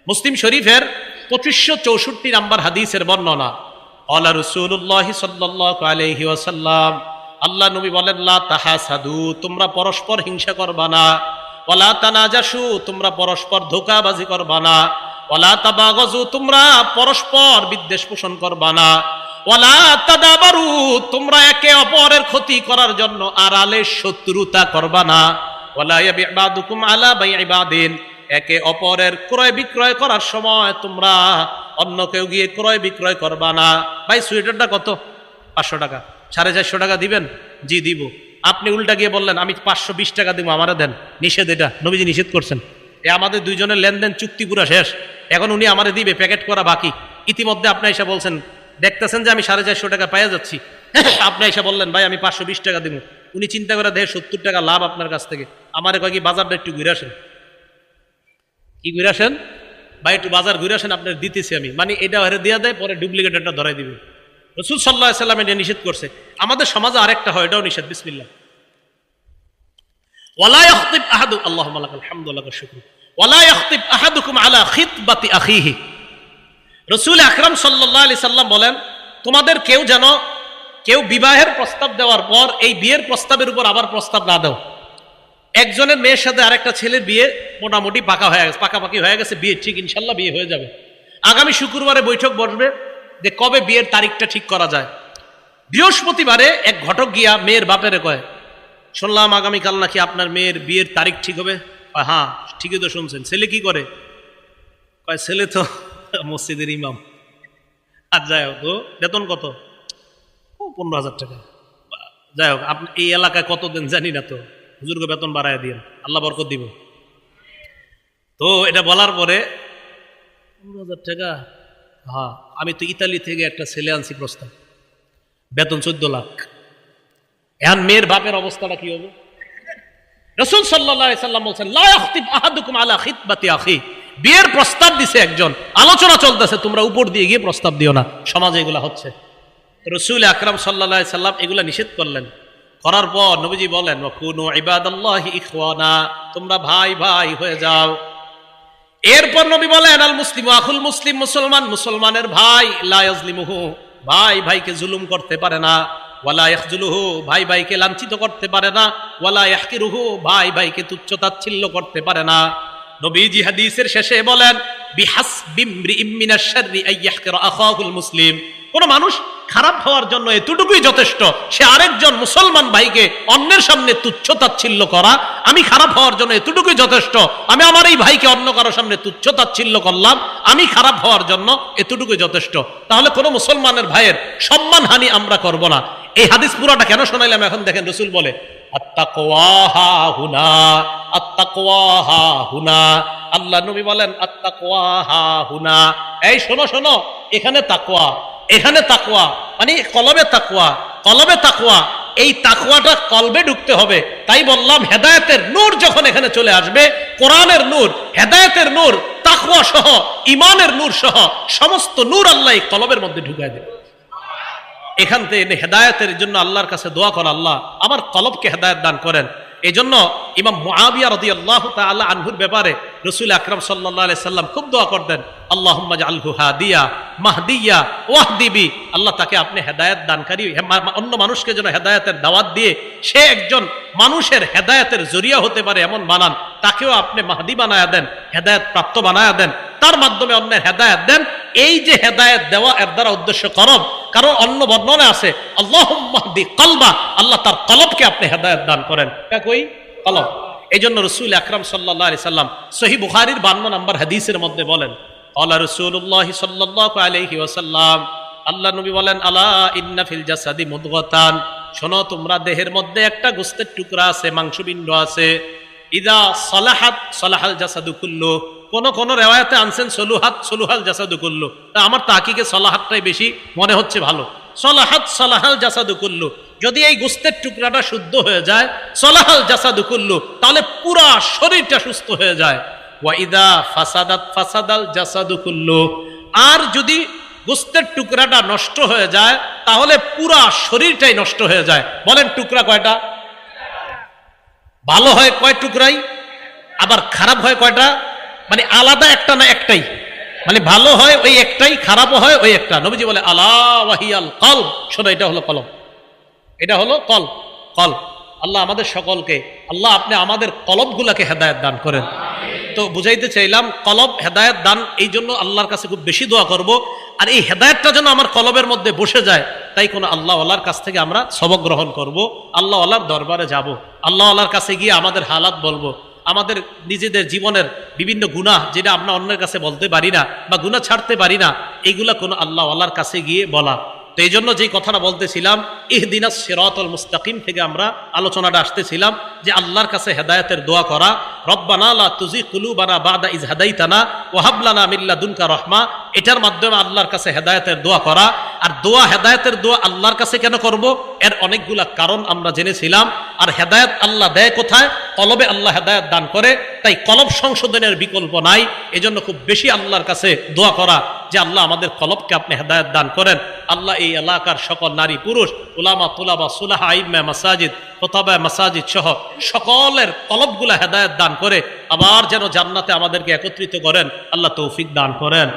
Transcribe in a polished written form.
মুসলিম শরীফের 2564 নম্বর হাদিসের বর্ণনা, আল্লাহ রাসূলুল্লাহ সাল্লাল্লাহু আলাইহি ওয়াসাল্লাম, আল্লাহ নবী বলেন, লা তাহাসাদু, তোমরা পরস্পর হিংসা করবা না, ওয়ালা তানাজাসু, তোমরা পরস্পর ধোঁকাবাজি করবা না, ওয়ালা তাবাগাজু, তোমরা পরস্পর বিদ্বেষ পোষণ করবা না, ওয়ালা তাদাবারু, তোমরা একে অপরের ক্ষতি করার জন্য আড়ালে শত্রুতা করবা না, ওয়ালা ইয়াবি'ু বা'দুকুম আলা বাই'i বা'দিন, একে অপরের ক্রয় বিক্রয় করার সময় তোমরা অন্য কেউ গিয়ে ক্রয় বিক্রয় করবা না। ভাই সোয়েটারটা কত? 500 টাকা। 450 টাকা দিবেন? জি দিব। আপনি উল্টা গিয়ে বললেন আমি 520 টাকা দিব, আমারে দেন। নিষেধ, এটা নবীজি নিষেধ করছেন। আমাদের দুইজনের লেনদেন চুক্তি পুরা শেষ, এখন উনি আমারে দিবে, প্যাকেট করা বাকি। ইতিমধ্যে আপনি এসে বলছেন, দেখতেছেন যে আমি 450 টাকা পাইয়া যাচ্ছি, আপনি এসে বললেন ভাই আমি 520 টাকা দিব। উনি চিন্তা করে দেখে 70 টাকা লাভ আপনার কাছ থেকে, আমারে কয় কি বাজারটা একটু ঘুরে আসেন। কি ঘুরে আসেন ভাই, একটু বাজার ঘুরে আসেন, আপনার দিতেছি আমি, মানে এটা হেরে দিয়া দেয়, পরে ডুপ্লিকেট একটা ধরাই দিবে। রাসূল সাল্লাল্লাহু আলাইহি ওয়াসাল্লাম এটা নিষেধ করছে। আমাদের সমাজে আরেকটা হয়, এটাও নিষেধ। বিসমিল্লাহ। ওয়ালা ইয়াখতিব আহাদু, আল্লাহুম্মা লাকাল হামদু ওয়া লাকাশ শুকরু, ওয়ালা ইয়াখতিব আহাদুকুম আলা খিতবাতি আখিহি। রাসূল আকরাম সাল্লাল্লাহু আলাইহি সাল্লাম বলেন, তোমাদের কেউ বিবাহের প্রস্তাব দেওয়ার পর এই বিয়ের প্রস্তাবের উপর আবার প্রস্তাব না দাও। একজনের মেয়ের সাথে আরেকটা ছেলের বিয়ে মোটামুটি পাকাপাকি হয়ে গেছে, বিয়ে ঠিক, ইনশাল্লাহ বিয়ে হয়ে যাবে। আগামী শুক্রবারে বৈঠক বসবে যে কবে বিয়ের তারিখটা ঠিক করা যায়। বৃহস্পতিবারে এক ঘটক গিয়া মেয়ের বাপেরে কয়, শুনলাম আগামীকাল নাকি আপনার মেয়ের বিয়ের তারিখ ঠিক হবে। হ্যাঁ ঠিকই তো শুনছেন। ছেলে কি করে? কয় ছেলে তো মসজিদের ইমাম। আর যাই হোক, বেতন কত? 15,000 টাকা। যাই হোক, আপনি এই এলাকায় কত দেন জানি না, তো হুজুরকে বেতন বাড়ায় দিন, আল্লাহ বরকত দিব। তো এটা বলার পরে 15,000 টাকা, হ্যাঁ আমি তো ইতালি থেকে একটা ছেলে আনছি প্রস্তাব, বেতন 14 লাখ। এখন মেয়ের বাপের অবস্থাটা কি হবে? রাসূল সাল্লাল্লাহু আলাইহি সাল্লাম বলেন, লা ইয়াখতিব আহাদুকুম আলা খিতবাতি আখি। বিয়ের প্রস্তাব দিছে একজন, আলোচনা চলতেছে, তোমরা উপর দিয়ে গিয়ে প্রস্তাব দিও না। সমাজে এগুলা হচ্ছে। রাসূল আকরাম সাল্লাল্লাহু আলাইহি সাল্লাম এগুলা নিষেধ করলেন। করার পর নবীজি বলেন, ওয়াকুনু ইবাদাল্লাহি ইখওয়ানা, তোমরা ভাই ভাই হয়ে যাও। এরপর নবী বলেন, আল মুসলিমু আখুল মুসলিম, মুসলমানের ভাই, লা ইয়াজলিমুহু, ভাই ভাইকে জুলুম করতে পারে না, ওয়ালা ইয়াখজুলুহু, ভাই ভাইকে লাঞ্ছিত করতে পারে না, ওয়ালা ইয়াহকিরুহু, ভাই ভাইকে তুচ্ছ তাচ্ছিল্য করতে পারে না। নবীজি হাদিসের শেষে বলেন, বিহাসবি ইমরিইম মিনাশ শাররি আন ইয়াহকিরা আখাহুল মুসলিম, কোন মানুষ খারাপ হওয়ার জন্য এতটুকুই যথেষ্ট, সে আরেকজন মুসলমান ভাইকে অন্যের সামনে তুচ্ছ তাচ্ছিল্য করা। আমি খারাপ হওয়ার জন্য এতটুকুই যথেষ্ট, আমি আমার এই ভাইকে অন্য কারোর সামনে তুচ্ছ তাচ্ছিল্য করলাম, আমি খারাপ হওয়ার জন্য এতটুকুই যথেষ্ট। তাহলে কোনো মুসলমানের ভাইয়ের সম্মানহানি আমরা করব না। এই হাদিস পুরাটা কেন শোনাইলাম এখন দেখেন। রাসূল বলে, আত্তাকওয়া হাহুনা, আত্তাকওয়া হাহুনা। আল্লাহ নবী বলেন, আত্তাকওয়া হাহুনা, এই শোনো শোনো, এখানে তাকওয়া, এখানে তাকওয়া, মানে কলবে তাকওয়া, কলবে তাকওয়া। এই তাকওয়াটা কলবে ঢুকতে হবে। তাই বললাম, হেদায়েতের নূর যখন এখানে চলে আসবে, কোরআনের নূর, হেদায়েতের নূর, তাকওয়া সহ, ঈমানের নূর সহ সমস্ত নূর আল্লাহ এই কলবের মধ্যে ঢুকায় দেবে। এখান থেকে হেদায়েতের জন্য আল্লাহর কাছে দোয়া কর, আল্লাহ আমার কলবকে হেদায়েত দান করেন। এই জন্য ইমাম মুআবিয়া রাদিয়াল্লাহু তাআলা আনহুর ব্যাপারে রাসূল আকরাম সাল্লাল্লাহু আলাইহি সাল্লাম খুব দোয়া করতেন, আল্লাহুম্মা জাআলহু হাদিয়া মাহদিয়া ওয়াহদিবি, আল্লাহ তাকে আপনি হেদায়েত দানকারী, অন্য মানুষকে যেন হেদায়েতের দাওয়াত দিয়ে সে একজন মানুষের হেদায়েতের জরিয়া হতে পারে এমন বানান, তাকেও আপনি মাহদি বানায়া দেন, হেদায়েত প্রাপ্ত বানায়া দেন, তার মাধ্যমে অন্যের হেদায়েত দেন। এই যে হেদায়েত দেওয়া, এর দ্বারা উদ্দেশ্য করব, কারণ অন্য বর্ণনা আছে আল্লাহুম্মা হদি কলবা, আল্লাহ তার কলবকে আপনি হেদায়েত দান করেন। কই কলব। এই জন্য রাসূল আকরাম সাল্লাল্লাহু আলাইহি সাল্লাম সহিহ বুখারীর 52 নম্বর হাদিসের মধ্যে বলেন, আলা রাসূলুল্লাহ সাল্লাল্লাহু আলাইহি ওয়াসাল্লাম, আল্লাহ নবী বলেন, আলা ইন্না ফিল জাসাদি মুদগাতান, শোনো তোমরা দেহের মধ্যে একটা গোশতের টুকরা আছে, মাংসপিণ্ড আছে, ইদা সালাহাত সালাহাল জাসাদু কুল্লু, কোন রিওয়ায়াতে আনছেন সলুহাত সলুহাল জাসাদু কুল্লু। তা আমার তাকিকে সালাহাতটাই বেশি মনে হচ্ছে ভালো। সালাহাত সালাহাল জাসাদু কুল্লু, যদি এই গোশতের টুকরাটা শুদ্ধ হয়ে যায়, সালাহাল জাসাদু কুল্লু, তাহলে পুরা শরীরটা সুস্থ হয়ে যায়। ওয়া ইদা ফাসাদাত ফাসাদাল জাসাদু কুল্লু, আর যদি গোশতের টুকরাটা নষ্ট হয়ে যায়, তাহলে পুরা শরীরটাই নষ্ট হয়ে যায়। বলেন টুকরা কয়টা? ভালো হয় কয় টুকরাই, আবার খারাপ হয় কয়টা? মানে আলাদা একটা না একটাই? মানে ভালো হয় ওই একটাই, খারাপও হয় ওই একটা। নবীজি বলে আলা ওয়াহিয়াল কলব, শোনো এটা হলো কলব, এটা হলো কলব। কলব, আল্লাহ আমাদের সকলকে, আল্লাহ আপনি আমাদের কলবগুলাকে হেদায়েত দান করেন। তো বুঝাইতে চাইলাম কলব হেদায়েত দান, এই জন্য আল্লাহর কাছে খুব বেশি দোয়া করব। আর এই হেদায়েতটা যেন আমার কলবের মধ্যে বসে যায়, তাই কোনো আল্লাহ আল্লাহর কাছ থেকে আমরা সবক গ্রহণ করব, আল্লাহ আল্লাহর দরবারে যাব, আল্লাহ আল্লাহর কাছে গিয়ে আমাদের হালাত বলবো, আমাদের নিজেদের জীবনের বিভিন্ন গুনাহ যেটা আমরা অন্যের কাছে বলতে পারি না বা গুনাহ ছাড়তে পারি না, এইগুলা কোনো আল্লাহ আল্লাহর কাছে গিয়ে বলা। তো এই জন্য যেই কথাটা বলতেছিলাম ইহদিনাস সিরাতাল মুস্তাকিম থেকে আমরা আলোচনাটা আসতেছিলাম যে আল্লাহর কাছে হেদায়েতের দোয়া করা, রব্বানা লা তুযিগ কুলুবানা বা'দা ইয হাদাইতানা ওয়া হাব লানা মিন লাদুনকা রাহমা, এটার মাধ্যমে আল্লাহর কাছে হেদায়েতের দোয়া করা। আর দোয়া, হেদায়েতের দোয়া আল্লাহর কাছে কেন করব, এর অনেকগুলা কারণ আমরা জেনেছিলাম। আর হেদায়েত আল্লাহ দেয় কোথায়? কলবে আল্লাহ হেদায়েত দান করে, তাই কলব সংশোধনের বিকল্প নাই। এজন্য খুব বেশি আল্লাহর কাছে দোয়া করা যে আল্লাহ আমাদের কলবকে আপনি হেদায়েত দান করেন। আল্লাহ এই এলাকার সকল নারী পুরুষ, উলামা তুলাবা সুলাহা আইম্মা মাসাজিদ খোতাবা মাসাজিদ সহ সকলের কলবগুলা হেদায়েত দান করে আবার যেন জান্নাতে আমাদেরকে একত্রিত করেন, আল্লাহ তৌফিক দান করেন।